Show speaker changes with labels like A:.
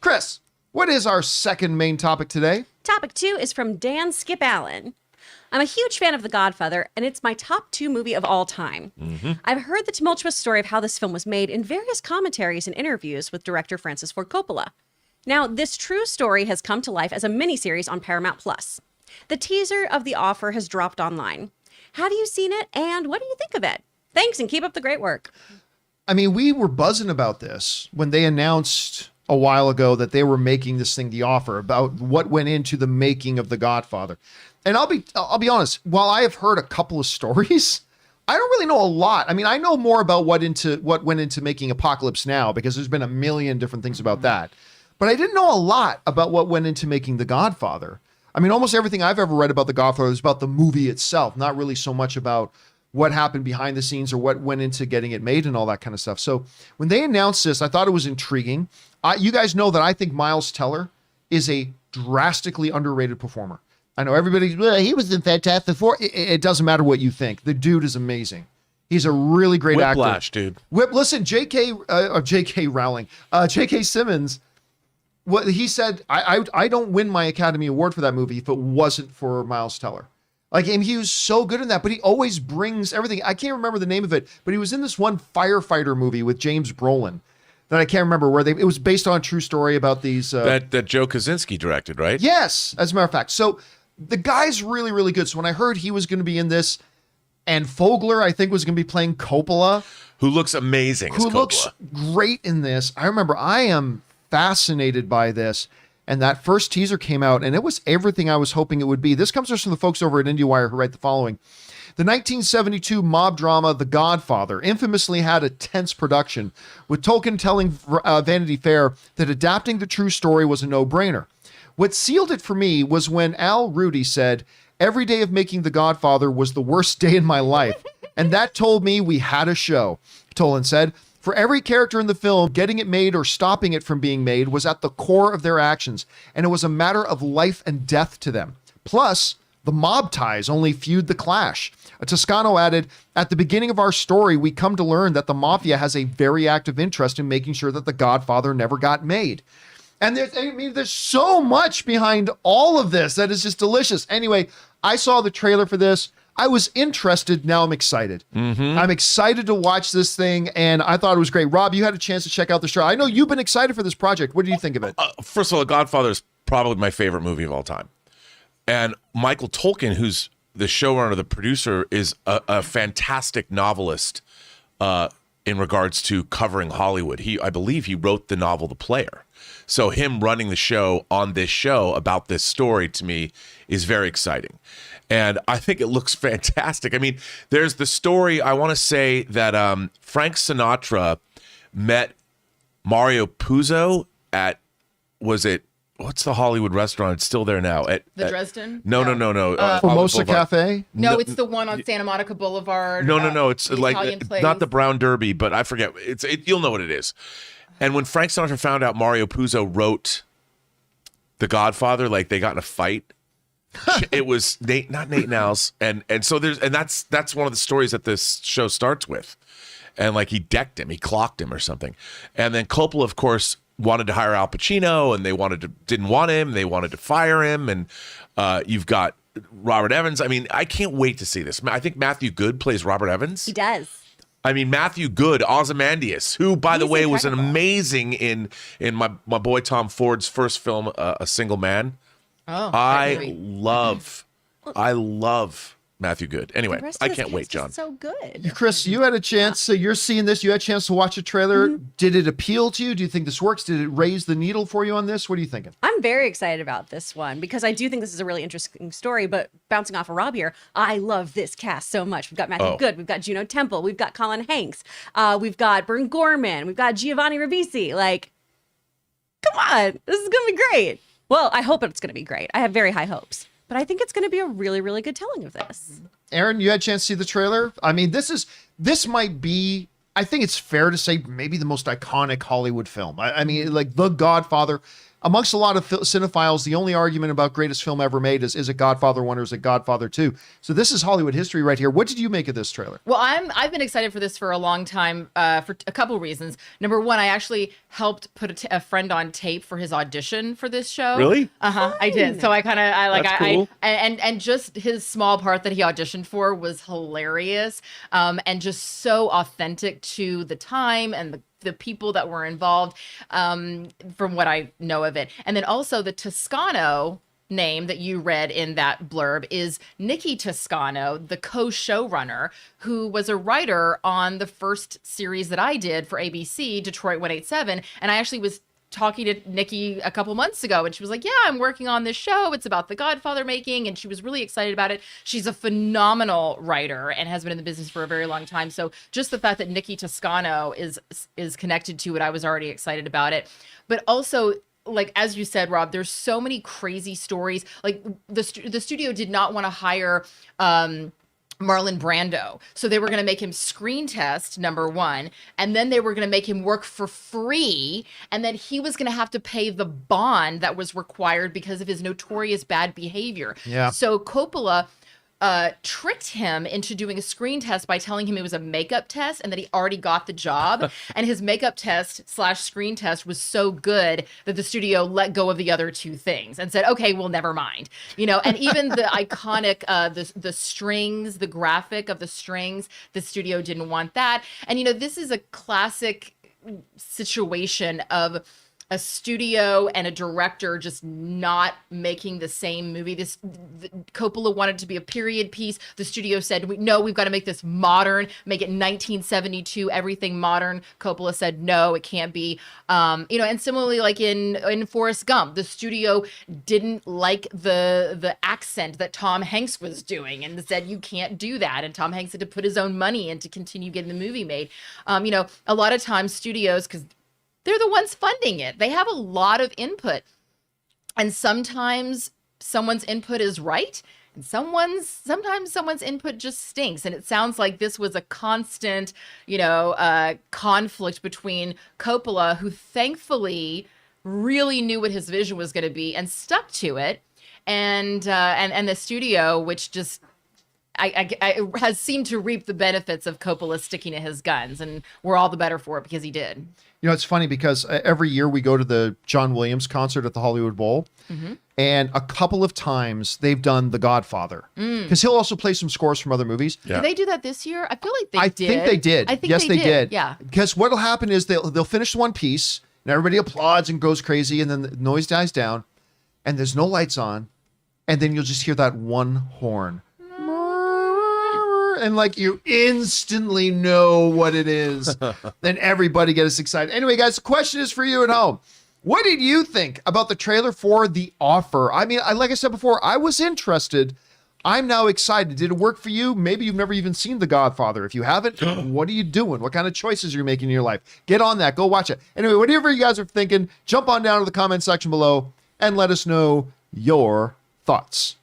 A: Chris, what is our second main topic today?
B: Topic 2 is from Dan Skip Allen. I'm a huge fan of The Godfather, and it's my top 2 movie of all time. I've heard the tumultuous story of how this film was made in various commentaries and interviews with director Frances Ford Coppola. Now, this true story has come to life as a miniseries on Paramount Plus. The teaser of the offer has dropped online. Have you seen it, and what do you think of it? Thanks, and keep up the great work.
A: I mean, we were buzzing about this when they announced a while ago that they were making this thing, The Offer, about what went into the making of The Godfather. And I'll be honest, while I have heard a couple of stories, I don't really know a lot. I mean, I know more about what went into making Apocalypse Now, because there's been a million different things about that. But I didn't know a lot about what went into making The Godfather. I mean, almost everything I've ever read about The Godfather is about the movie itself, not really so much about what happened behind the scenes or what went into getting it made and all that kind of stuff. So when they announced this, I thought it was intriguing. You guys know that I think Miles Teller is a drastically underrated performer. I know everybody's, well, he was in Fantastic Four. It doesn't matter what you think. The dude is amazing. He's a really great
C: Whiplash,
A: actor.
C: dude.
A: Listen, J.K. Simmons, what he said, I don't win my Academy Award for that movie if it wasn't for Miles Teller. Like, and he was so good in that, but he always brings everything. I can't remember the name of it, but he was in this one firefighter movie with James Brolin that I can't remember it was based on a true story about these.
C: That Joe Kosinski directed, right?
A: Yes, as a matter of fact. So the guy's really, really good. So when I heard he was going to be in this, and Fogler, I think, was going to be playing Coppola.
C: Who looks amazing as Coppola.
A: Who looks great in this. I remember I am fascinated by this. And that first teaser came out, and it was everything I was hoping it would be. This comes from the folks over at IndieWire who write the following. The 1972 mob drama The Godfather infamously had a tense production, with Tolkien telling Vanity Fair that adapting the true story was a no-brainer. What sealed it for me was when Al Rudy said, "Every day of making The Godfather was the worst day in my life, and that told me we had a show." Tolan said, "For every character in the film, getting it made or stopping it from being made was at the core of their actions, and it was a matter of life and death to them. Plus, the mob ties only fueled the clash." Toscano added, "At the beginning of our story, we come to learn that the mafia has a very active interest in making sure that The Godfather never got made." And there's so much behind all of this that is just delicious. Anyway, I saw the trailer for this. I was interested. Now I'm excited. I'm excited to watch this thing, and I thought it was great. Rob, you had a chance to check out the show. I know you've been excited for this project. What do you think of it?
C: First of all, Godfather is probably my favorite movie of all time. And Michael Tolkien, who's the showrunner, the producer, is a fantastic novelist in regards to covering Hollywood. I believe he wrote the novel The Player. So him running the show on this show about this story, to me, is very exciting. And I think it looks fantastic. I mean, there's the story, I want to say that Frank Sinatra met Mario Puzo at, what's the Hollywood restaurant? It's still there now.
D: The Dresden?
C: No.
A: Formosa Cafe?
D: No, it's the one on Santa Monica Boulevard.
C: No. It's like,
D: place.
C: not the Brown Derby, but I forget. You'll know what it is. And when Frank Sinatra found out Mario Puzo wrote The Godfather, like they got in a fight. It was not Nate Nals, and so that's one of the stories that this show starts with, and like he decked him, he clocked him or something, and then Coppola, of course, wanted to hire Al Pacino, and they didn't want him, they wanted to fire him, and you've got Robert Evans. I mean, I can't wait to see this. I think Matthew Goode plays Robert Evans.
B: He does.
C: I mean, Matthew Goode, Ozymandias, who, by the way, was an amazing in my boy Tom Ford's first film, A Single Man.
D: Oh,
C: I love Matthew Goode. Anyway, I can't wait, John.
B: So good.
A: Chris, you had a chance. So you're seeing this. You had a chance to watch the trailer. Did it appeal to you? Do you think this works? Did it raise the needle for you on this? What are you thinking?
B: I'm very excited about this one because I do think this is a really interesting story. But bouncing off of Rob here, I love this cast so much. We've got Matthew Goode, we've got Juno Temple, we've got Colin Hanks, we've got Bern Gorman, we've got Giovanni Ribisi. Like, come on, this is gonna be great. Well, I hope it's gonna be great. I have very high hopes. But I think it's going to be a really, really good telling of this.
A: Aaron, you had a chance to see the trailer? I mean, this might be, I think it's fair to say, maybe the most iconic Hollywood film. I mean, like The Godfather, amongst a lot of cinephiles, the only argument about greatest film ever made is it Godfather 1 or is it Godfather 2? So this is Hollywood history right here. What did you make of this trailer?
D: Well, I've been excited for this for a long time for a couple reasons. Number one, I actually helped put a friend on tape for his audition for this show.
C: Really?
D: I did. So
C: That's cool.
D: and just his small part that he auditioned for was hilarious, and just so authentic to the time and the people that were involved, from what I know of it. And then also the Toscano name that you read in that blurb is Nikki Toscano, the co-showrunner, who was a writer on the first series that I did for ABC, Detroit 187. And I actually was talking to Nikki a couple months ago, and she was like, yeah, I'm working on this show. It's about the Godfather making. And she was really excited about it. She's a phenomenal writer and has been in the business for a very long time. So just the fact that Nikki Toscano is connected to it, I was already excited about it. But also, like, as you said, Rob, there's so many crazy stories. Like the studio did not want to hire, Marlon Brando. So they were going to make him screen test, number one, and then they were going to make him work for free, and then he was going to have to pay the bond that was required because of his notorious bad behavior.
A: Yeah.
D: So Coppola tricked him into doing a screen test by telling him it was a makeup test and that he already got the job. And his makeup test / screen test was so good that the studio let go of the other two things and said, okay, well, never mind. And even the iconic, the strings, the graphic of the strings, the studio didn't want that. And, this is a classic situation of a studio and a director just not making the same movie. Coppola wanted to be a period piece. The studio said, no, we've got to make this modern, make it 1972, everything modern. Coppola said, no, it can't be. And similarly, like in Forrest Gump, the studio didn't like the accent that Tom Hanks was doing and said, you can't do that. And Tom Hanks had to put his own money in to continue getting the movie made. A lot of times studios, because they're the ones funding it, they have a lot of input. And sometimes someone's input is right, and sometimes someone's input just stinks. And it sounds like this was a constant, conflict between Coppola, who thankfully really knew what his vision was going to be and stuck to it, and the studio, which just I has seemed to reap the benefits of Coppola sticking to his guns, and we're all the better for it because he did.
A: It's funny because every year we go to the John Williams concert at the Hollywood Bowl, and a couple of times they've done The Godfather, because he'll also play some scores from other movies.
C: Yeah.
D: Did they do that this year? I feel like
A: I think they did.
D: I think
A: yes, they did.
D: Yeah.
A: Because what'll happen is they'll finish one piece, and everybody applauds and goes crazy, and then the noise dies down, and there's no lights on, and then you'll just hear that one horn. And like you instantly know what it is. Then everybody gets excited. Anyway, guys, the question is for you at home. What did you think about the trailer for The Offer? I mean, like I said before, I was interested. I'm now excited. Did it work for you? Maybe you've never even seen The Godfather. If you haven't, what are you doing? What kind of choices are you making in your life? Get on that. Go watch it. Anyway, whatever you guys are thinking, jump on down to the comment section below and let us know your thoughts.